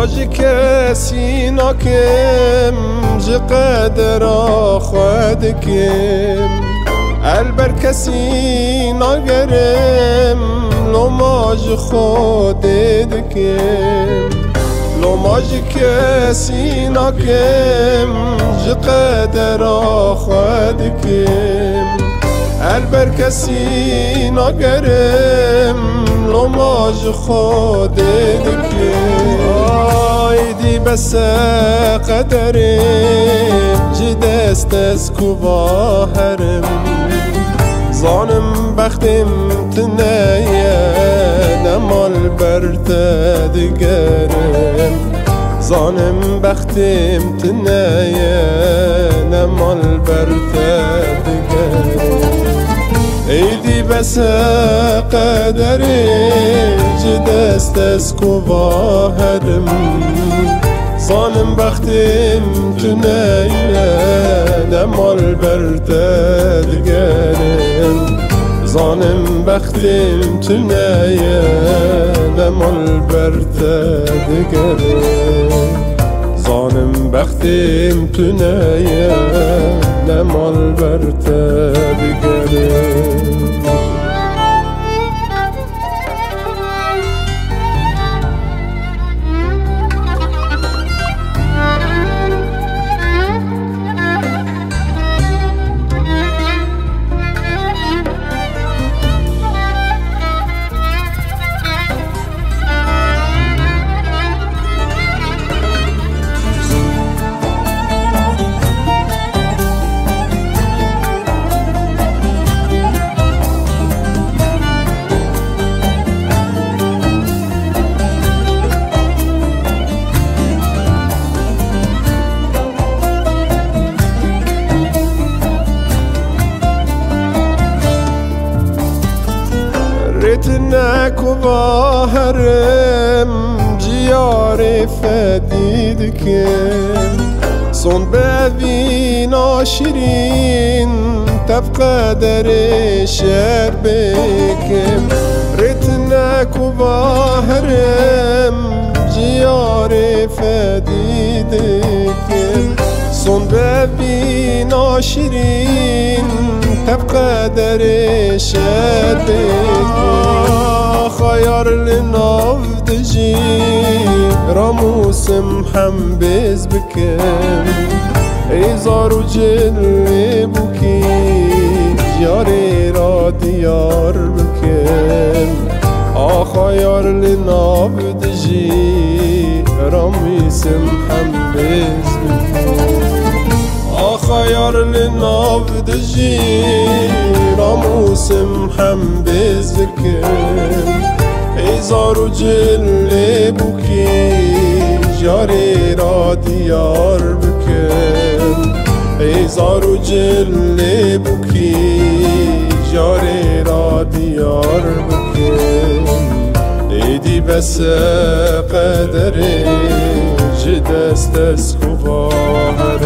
ماجی کسی ناکم جی قدر خود کم البر کسی ناگرم لو ماج خود دکم لو ماجی کسی ناکم جی قدر خود کم البر کسی ناگرم لو ماج خود دکم آیدی بس قدری جی دست از کوباهرم زانم بختم تنیه نمال برت دگرم زانم بختم تنیه نمال برت دگرم ایدی بس قدری جی دست از کوباهرم زانم بختم تنیه نمال برت دگرم زانم بختم تنیه نمال برت دگرم زانم بختم تنیه نمال برت دگرم ريتناك وظاهرم جياري فديدكم صن بابي ناشرين تبقى دري شربكم ريتناك وظاهرم جياري فديدكم صن بابي ناشرين تبقى دري شربكم خيار لنافدجي راموس محمبز بكم ايزار وجل بوكي جاري را ديار بكم خيار لنافدجي راموس محمبز بكم خيار لنافدجي راموس محمبز بكم ایزار و جل بوکی جاری را دیار بکن ایزار و جل بوکی جاری را دیار بکن ایدی بس قدری جدست از کوباهر